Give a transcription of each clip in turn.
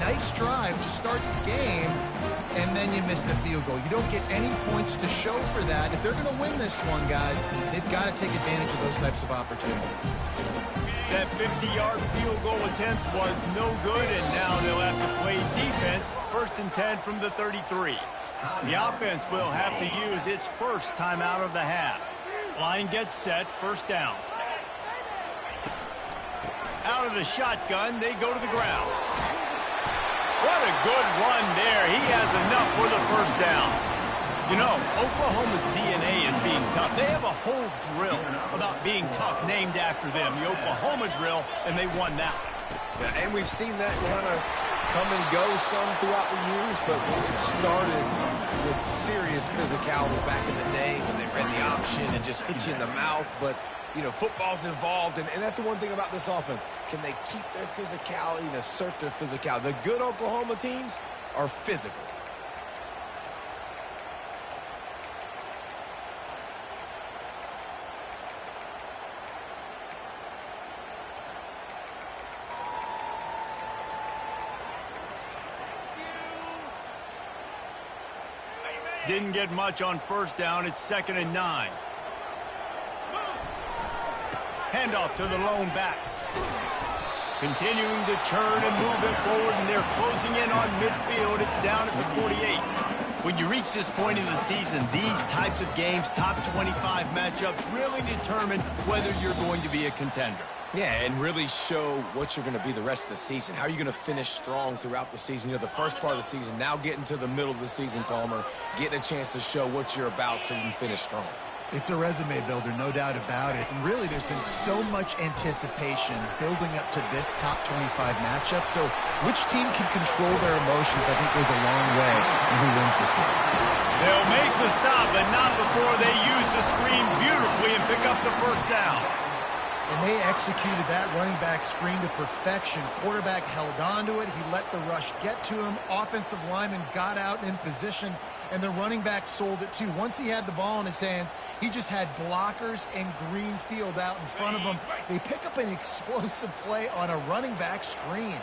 nice drive to start the game, and then you miss the field goal. You don't get any points to show for that. If they're going to win this one, guys, they've got to take advantage of those types of opportunities. That 50-yard field goal attempt was no good, and now they'll have to play defense. 1st and 10 from the 33. The offense will have to use its first timeout of the half. Line gets set, 1st down. Out of the shotgun, they go to the ground. What a good run there. He has enough for the 1st down. You know, Oklahoma's DNA is being tough. They have a whole drill about being tough named after them, the Oklahoma drill, and they won that. Yeah, and we've seen that kind of come and go some throughout the years, but it started with serious physicality back in the day when they ran the option and just hit you in the mouth. But, you know, football's involved, and that's the one thing about this offense. Can they keep their physicality and assert their physicality? The good Oklahoma teams are physical. Didn't get much on 1st down. It's 2nd and 9. Handoff to the lone back. Continuing to churn and move it forward, and they're closing in on midfield. It's down at the 48. When you reach this point in the season, these types of games, top 25 matchups, really determine whether you're going to be a contender. Yeah, and really show what you're going to be the rest of the season. How are you going to finish strong throughout the season? You know, the first part of the season, now getting to the middle of the season, Palmer, getting a chance to show what you're about so you can finish strong. It's a resume builder, no doubt about it. And really, there's been so much anticipation building up to this top 25 matchup. So which team can control their emotions, I think, goes a long way in who wins this one. They'll make the stop, but not before they use the screen beautifully and pick up the 1st down. And they executed that running back screen to perfection. Quarterback held on to it. He let the rush get to him. Offensive lineman got out in position, and the running back sold it too. Once he had the ball in his hands, he just had blockers and green field out in front of him. They pick up an explosive play on a running back screen.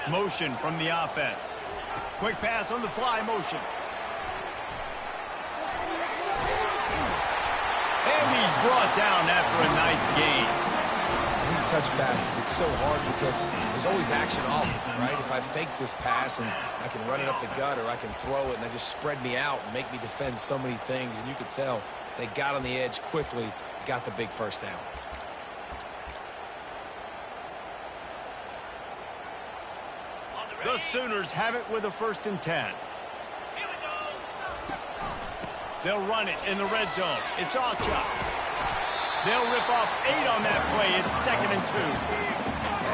Motion from the offense. Quick pass on the fly motion. And he's brought down after a nice gain. These touch passes, it's so hard because there's always action off it, right? If I fake this pass and I can run it up the gut, or I can throw it and they just spread me out and make me defend so many things. And you could tell they got on the edge quickly, got the big 1st down. The Sooners have it with a 1st and 10. They'll run it in the red zone. It's Ocha. They'll rip off 8 on that play. It's 2nd and 2.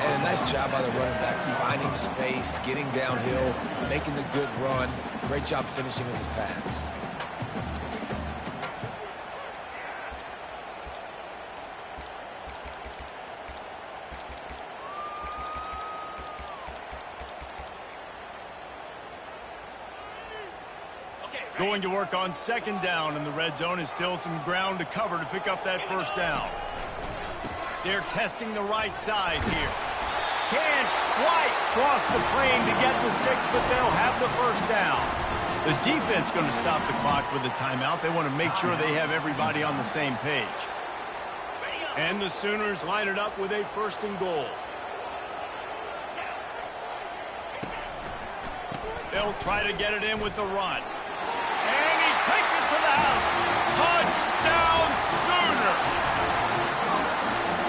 And a nice job by the running back, finding space, getting downhill, making the good run. Great job finishing with his pads. Going to work on 2nd down in the red zone, and still some ground to cover to pick up that 1st down. They're testing the right side here. Can White cross the plane to get the 6, but they'll have the 1st down. The defense going to stop the clock with a timeout. They want to make sure they have everybody on the same page. And the Sooners line it up with a 1st and goal. They'll try to get it in with the run. And he takes it to the house. Touchdown, Sooners!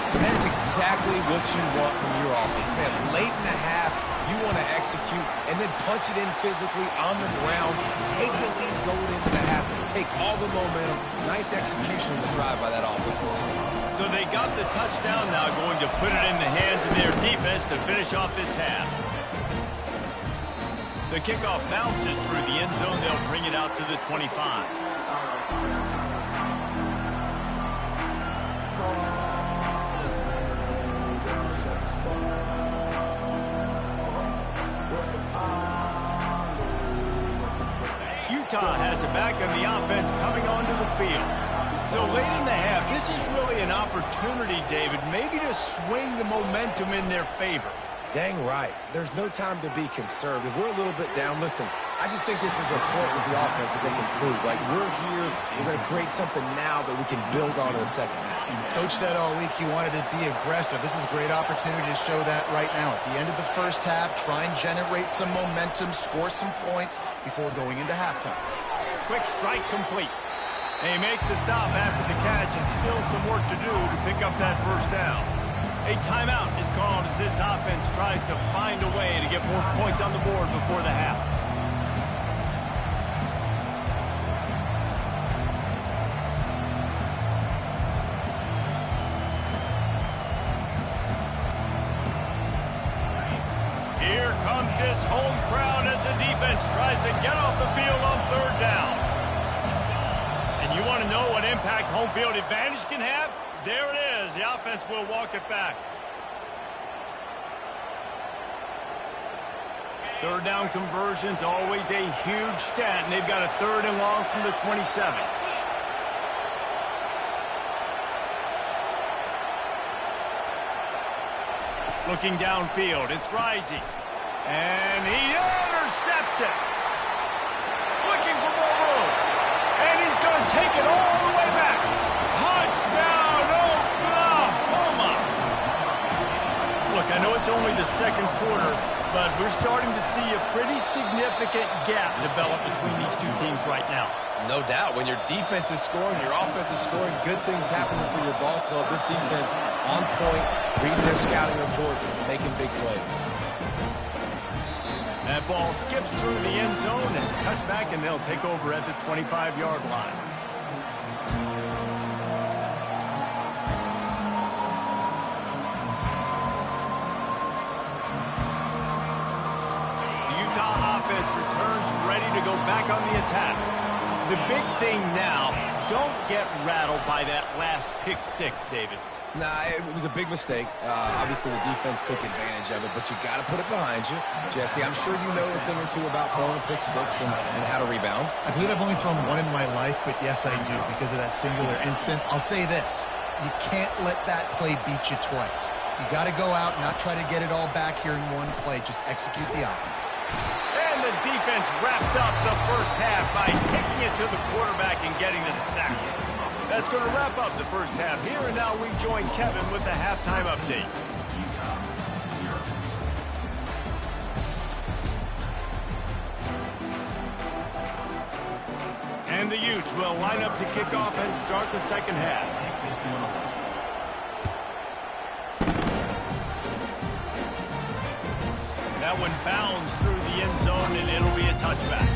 That is exactly what you want from your offense, man. Late in the half, you want to execute and then punch it in physically on the ground, take the lead going into the half, take all the momentum. Nice execution of the drive by that offense. So they got the touchdown, now going to put it in the hands of their defense to finish off this half. The kickoff bounces through the end zone. They'll bring it out to the 25. Utah has it back, and the offense coming onto the field. So late in the half, this is really an opportunity, David, maybe to swing the momentum in their favor. Dang right. There's no time to be conservative. We're a little bit down. Listen, I just think this is a point with the offense that they can prove. Like, we're here, we're going to create something now that we can build on in the second half. Coach said all week he wanted to be aggressive. This is a great opportunity to show that right now. At the end of the first half, try and generate some momentum, score some points before going into halftime. Quick strike complete. They make the stop after the catch and still some work to do to pick up that first down. A timeout is called as this offense tries to find a way to get more points on the board before the half. Here comes this home crowd as the defense tries to get off the field on third down. And you want to know what impact home field advantage can have? There it is. The offense will walk it back. Third down conversion's always a huge stat, and they've got a 3rd and long from the 27. Looking downfield, it's Rising. And he intercepts it. Looking for more room. And he's going to take it all the way back. Touchdown, Oklahoma! Look, I know it's only the second quarter, but we're starting to see a pretty significant gap develop between these two teams right now. No doubt. When your defense is scoring, your offense is scoring, good things happening for your ball club. This defense on point, reading their scouting report, making big plays. That ball skips through the end zone and is touched back, and they'll take over at the 25-yard line. The Utah offense returns ready to go back on the attack. The big thing now, don't get rattled by that last pick six, David. Nah, it was a big mistake. Obviously, the defense took advantage of it, but you got to put it behind you. Jesse, I'm sure you know a thing or two about throwing a pick six and how to rebound. I believe I've only thrown one in my life, but yes, I do because of that singular instance. I'll say this. You can't let that play beat you twice. You got to go out and not try to get it all back here in one play. Just execute the offense. And the defense wraps up the first half by taking it to the quarterback and getting the sack. That's going to wrap up the first half here, and now we join Kevin with the halftime update. And the Utes will line up to kick off and start the second half. That one bounds through the end zone, and it'll be a touchback.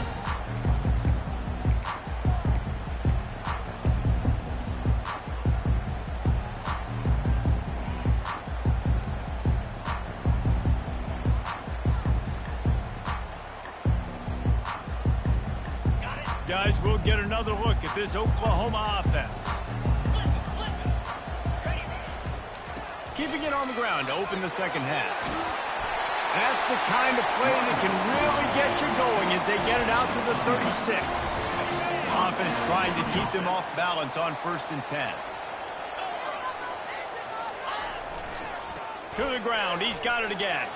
Guys, we'll get another look at this Oklahoma offense. Keeping it on the ground to open the second half. That's the kind of play that can really get you going as they get it out to the 36. Offense trying to keep them off balance on 1st and 10. To the ground, he's got it again.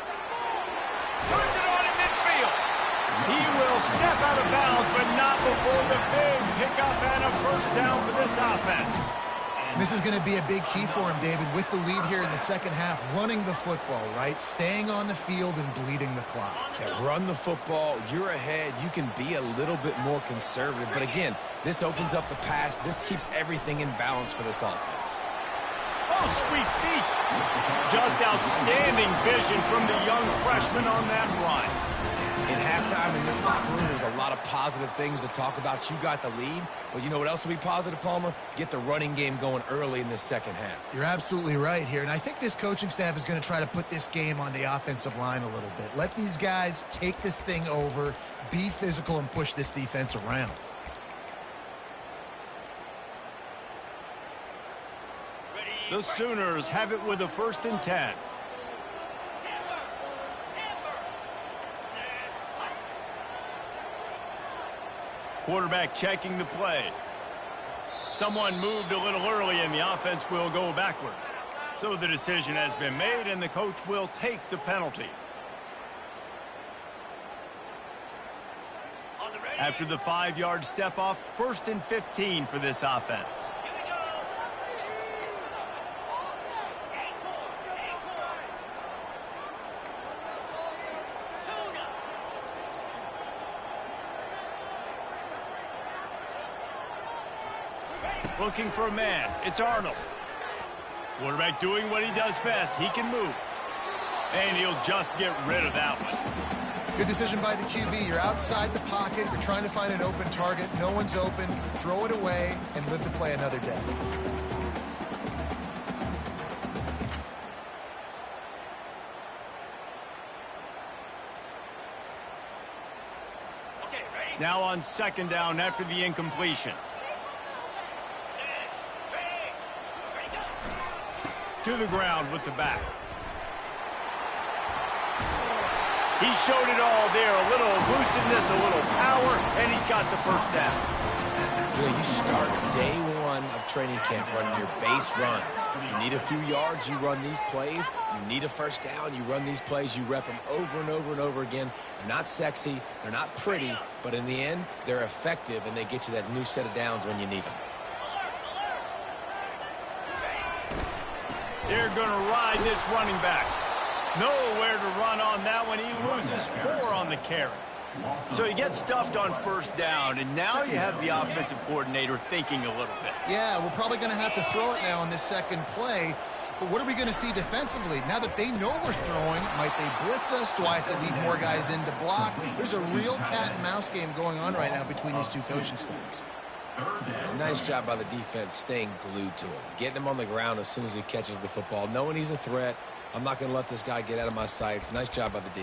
Turns it on in midfield. He will step out of bounds, but not before the big pickup and a first down for this offense. This is going to be a big key for him, David, with the lead here in the second half, running the football, right? Staying on the field and bleeding the clock. Yeah, run the football. You're ahead. You can be a little bit more conservative. But again, this opens up the pass. This keeps everything in balance for this offense. Oh, sweet feet. Just outstanding vision from the young freshman on that run. In halftime, in this locker room, there's a lot of positive things to talk about. You got the lead, but you know what else will be positive, Palmer? Get the running game going early in this second half. You're absolutely right here, and I think this coaching staff is going to try to put this game on the offensive line a little bit. Let these guys take this thing over, be physical, and push this defense around. The Sooners have it with a 1st and 10. Quarterback checking the play. Someone moved a little early, and the offense will go backward. So the decision has been made, and the coach will take the penalty. After the 5-yard step off, 1st and 15 for this offense. Looking for a man. It's Arnold. Quarterback doing what he does best. He can move. And he'll just get rid of that one. Good decision by the QB. You're outside the pocket. You're trying to find an open target. No one's open. Throw it away and live to play another day. Now on 2nd down after the incompletion. To the ground with the back. He showed it all there. A little elusiveness, a little power, and he's got the 1st down. You know, you start day 1 of training camp running your base runs. You need a few yards, you run these plays. You need a 1st down, you run these plays. You rep them over and over and over again. They're not sexy, they're not pretty, but in the end, they're effective, and they get you that new set of downs when you need them. They're going to ride this running back. Nowhere to run on that one. He loses 4 on the carry. So he gets stuffed on 1st down, and now you have the offensive coordinator thinking a little bit. Yeah, we're probably going to have to throw it now on this 2nd play. But what are we going to see defensively? Now that they know we're throwing, might they blitz us? Do I have to leave more guys in to block? There's a real cat-and-mouse game going on right now between these two coaching staffs. Nice job by the defense staying glued to him. Getting him on the ground as soon as he catches the football. Knowing he's a threat. I'm not going to let this guy get out of my sights. Nice job by the D.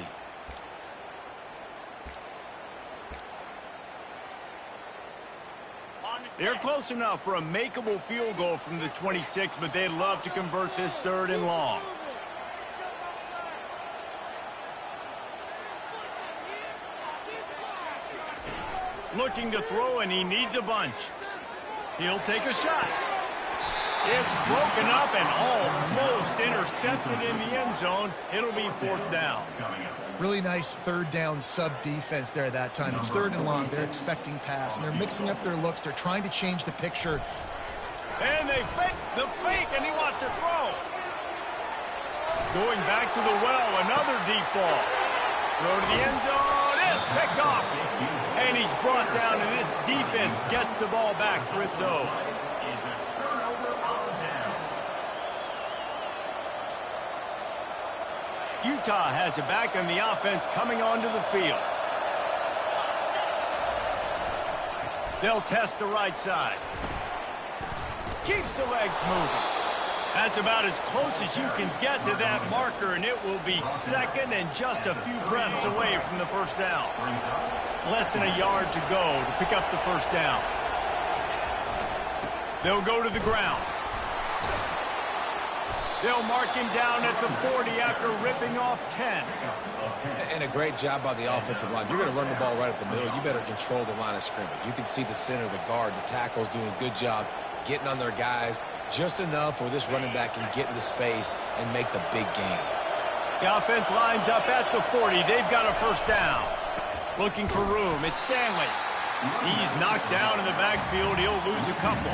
They're close enough for a makeable field goal from the 26, but they'd love to convert this 3rd and long. Looking to throw, and he needs a bunch. He'll take a shot. It's broken up and almost intercepted in the end zone. It'll be 4th down. Really nice 3rd down sub-defense there that time. It's 3rd and long. They're expecting pass, and they're mixing up their looks. They're trying to change the picture. And they fake the fake, and he wants to throw. Going back to the well, another deep ball. Throw to the end zone. It's picked off. And he's brought down, and this defense gets the ball back for its own. Utah has it back, and the offense coming onto the field. They'll test the right side. Keeps the legs moving. That's about as close as you can get to that marker, and it will be 2nd and just a few breaths away from the 1st down. Less than a yard to go to pick up the 1st down. They'll go to the ground. They'll mark him down at the 40 after ripping off 10. And a great job by the offensive line. If you're going to run the ball right at the middle, you better control the line of scrimmage. You can see the center, the guard, the tackles doing a good job getting on their guys just enough where this running back can get into space and make the big gain. The offense lines up at the 40. They've got a 1st down. Looking for room. It's Stanley. He's knocked down in the backfield. He'll lose a couple.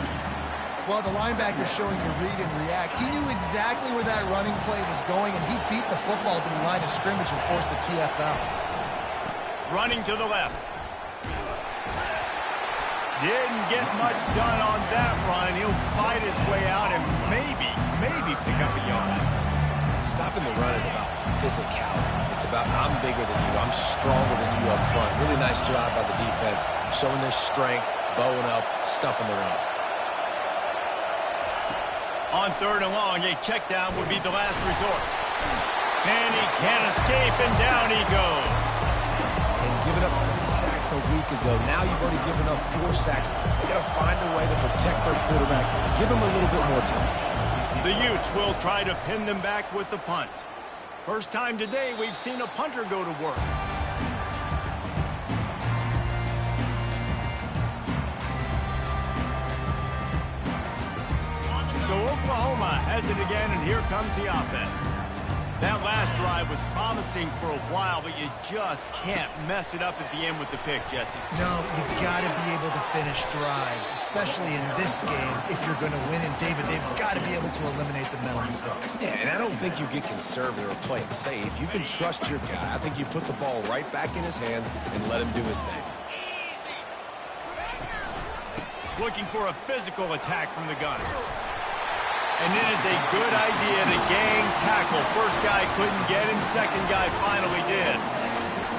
Well, the linebacker's showing you read and react. He knew exactly where that running play was going, and he beat the football to the line of scrimmage and forced the TFL. Running to the left. Didn't get much done on that run. He'll fight his way out and maybe pick up a yard. Stopping the run is about physicality. It's about I'm bigger than you. I'm stronger than you up front. Really nice job by the defense, showing their strength, bowing up, stuffing the run. On 3rd and long, a check down would be the last resort. And he can't escape, and down he goes. And giving up 3 sacks a week ago. Now you've already given up 4 sacks. They got to find a way to protect their quarterback. Give him a little bit more time. The Utes will try to pin them back with the punt. First time today we've seen a punter go to work. So Oklahoma has it again, and here comes the offense. That last drive was promising for a while, but you just can't mess it up at the end with the pick, Jesse. No, you've got to be able to finish drives, especially in this game if you're going to win. And, David, they've got to be able to eliminate the mental mistakes. Yeah, and I don't think you get conservative or play it safe. You can trust your guy. I think you put the ball right back in his hands and let him do his thing. Looking for a physical attack from the gun. And it is a good idea to gang tackle. First guy couldn't get him, second guy finally did.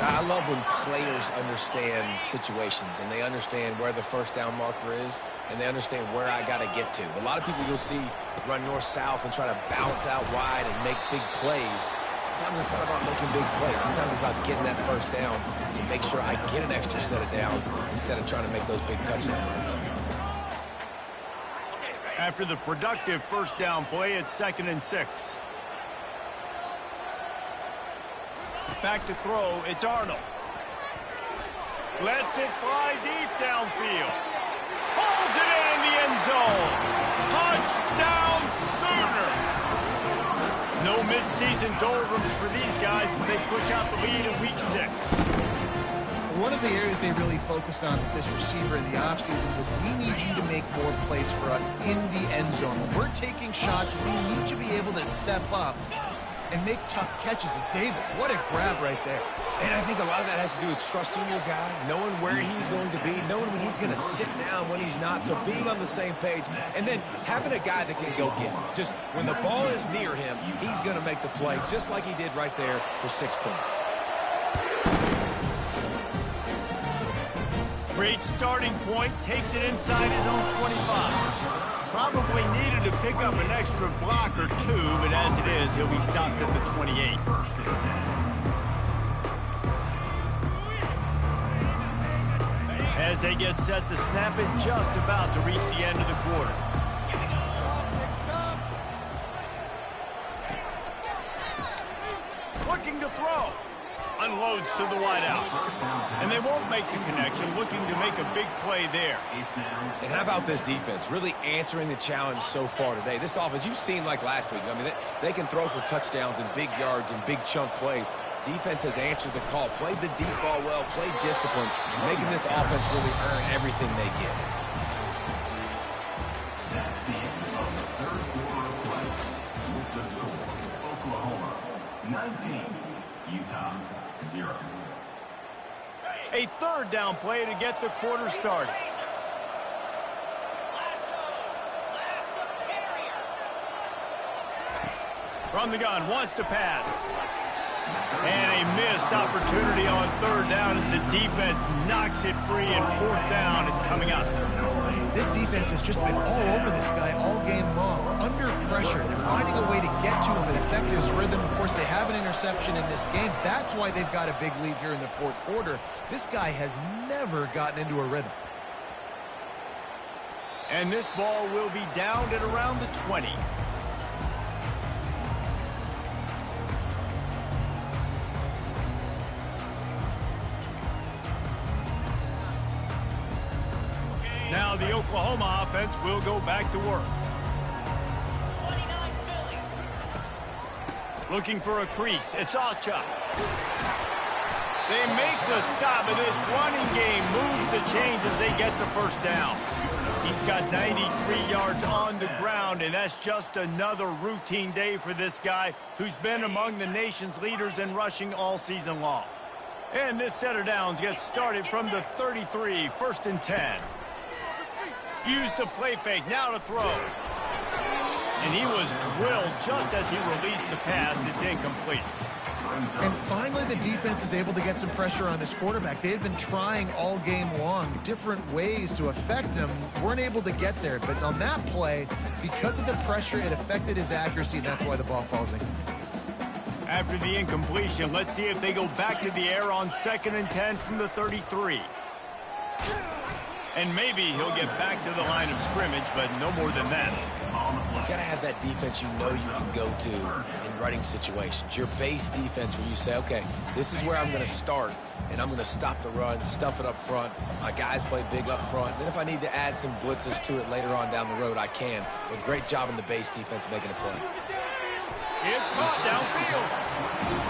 I love when players understand situations and they understand where the first down marker is and they understand where I got to get to. A lot of people you'll see run north-south and try to bounce out wide and make big plays. Sometimes it's not about making big plays. Sometimes it's about getting that first down to make sure I get an extra set of downs instead of trying to make those big touchdown runs. After the productive first down play, it's 2nd and 6. Back to throw, it's Arnold. Lets it fly deep downfield. Pulls it in the end zone. Touchdown Sooner! No midseason doldrums for these guys as they push out the lead in Week 6. One of the areas they really focused on with this receiver in the offseason was we need you to make more plays for us in the end zone. When we're taking shots, we need you to be able to step up and make tough catches. And David, what a grab right there. And I think a lot of that has to do with trusting your guy, knowing where he's going to be, knowing when he's going to sit down, when he's not, so being on the same page, and then having a guy that can go get him. Just when the ball is near him, he's going to make the play, just like he did right there for 6 points. Great starting point, takes it inside his own 25. Probably needed to pick up an extra block or two, but as it is, he'll be stopped at the 28. As they get set to snap it, just about to reach the end of the quarter. Looking to throw. Unloads to the wideout. And they won't make the connection, looking to make a big play there. And how about this defense? Really answering the challenge so far today. This offense, you've seen like last week. I mean, they can throw for touchdowns and big yards and big chunk plays. Defense has answered the call, played the deep ball well, played discipline, making this offense really earn everything they get. That's the end of the third quarter of play. With the score, Oklahoma 19, Utah 0. A third down play to get the quarter started. From the gun, wants to pass. And a missed opportunity on third down as the defense knocks it free, and fourth down is coming up. This defense has just been all over this guy all game long. Under pressure, they're finding a way to get to him and affect his rhythm. Of course, they have an interception in this game. That's why they've got a big lead here in the fourth quarter. This guy has never gotten into a rhythm. And this ball will be downed at around the 20. Now the Oklahoma offense will go back to work. Looking for a crease. It's Achuk. They make the stop, and this running game moves the chains as they get the first down. He's got 93 yards on the ground, and that's just another routine day for this guy who's been among the nation's leaders in rushing all season long. And this set of downs gets started from the 33, 1st and 10. Used the play fake, now to throw. And he was drilled just as he released the pass. It's incomplete. And finally, the defense is able to get some pressure on this quarterback. They had been trying all game long different ways to affect him. Weren't able to get there. But on that play, because of the pressure, it affected his accuracy, and that's why the ball falls in. After the incompletion, let's see if they go back to the air on 2nd and 10 from the 33. And maybe he'll get back to the line of scrimmage, but no more than that. On the play, you got to have that defense you know you can go to in running situations. Your base defense where you say, okay, this is where I'm going to start, and I'm going to stop the run, stuff it up front. My guys play big up front. Then if I need to add some blitzes to it later on down the road, I can. But great job in the base defense making a play. It's caught downfield.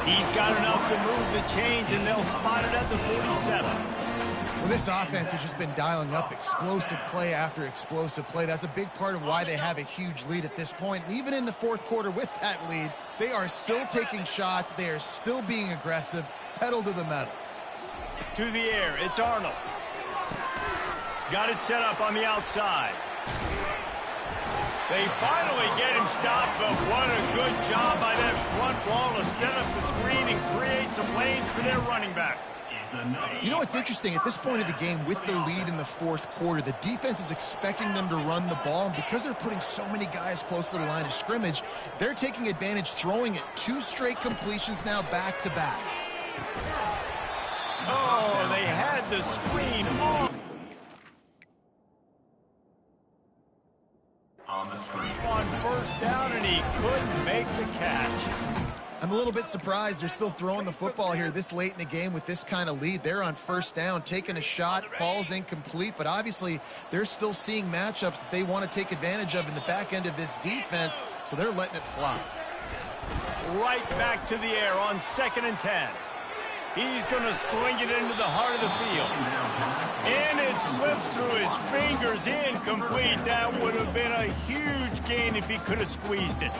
He's got enough to move the chains, and they'll spot it at the 47. Well, this offense has just been dialing up explosive play after explosive play. That's a big part of why they have a huge lead at this point. And even in the fourth quarter with that lead, they are still taking shots. They are still being aggressive, pedal to the metal. To the air, it's Arnold. Got it set up on the outside. They finally get him stopped, but what a good job by that front wall to set up the screen and create some lanes for their running back. You know what's interesting? At this point of the game, with the lead in the fourth quarter, the defense is expecting them to run the ball, and because they're putting so many guys close to the line of scrimmage, they're taking advantage, throwing it 2 straight completions now back-to-back. Oh, they had the screen off. On the screen. On first down, and he couldn't make the catch. I'm a little bit surprised they're still throwing the football here this late in the game with this kind of lead. They're on first down, taking a shot, falls incomplete, but obviously they're still seeing matchups that they want to take advantage of in the back end of this defense, so they're letting it fly. Right back to the air on 2nd and 10. He's going to swing it into the heart of the field. And it slips through his fingers, incomplete. That would have been a huge gain if he could have squeezed it.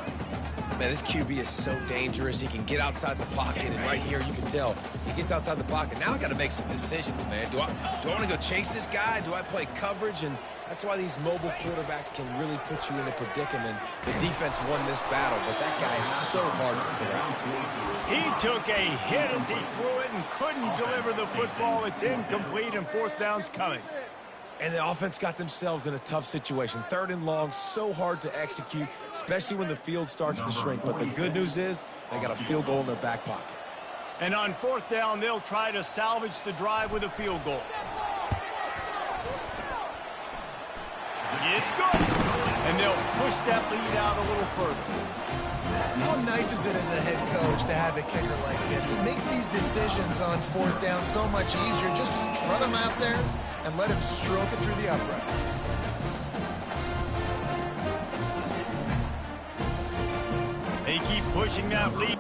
Man, this QB is so dangerous. He can get outside the pocket, and right here you can tell he gets outside the pocket. Now I got to make some decisions, man. Do I want to go chase this guy? Do I play coverage? And that's why these mobile quarterbacks can really put you in a predicament. The defense won this battle, but that guy is so hard to put out. He took a hit as he threw it and couldn't deliver the football. It's incomplete, and fourth down's coming. And the offense got themselves in a tough situation. 3rd and long, so hard to execute, especially when the field starts to shrink. But the good news is they got a field goal in their back pocket. And on fourth down, they'll try to salvage the drive with a field goal. It's good. And they'll push that lead out a little further. How nice is it as a head coach to have a kicker like this? It makes these decisions on fourth down so much easier. Just strut him out there and let him stroke it through the uprights. They keep pushing that lead.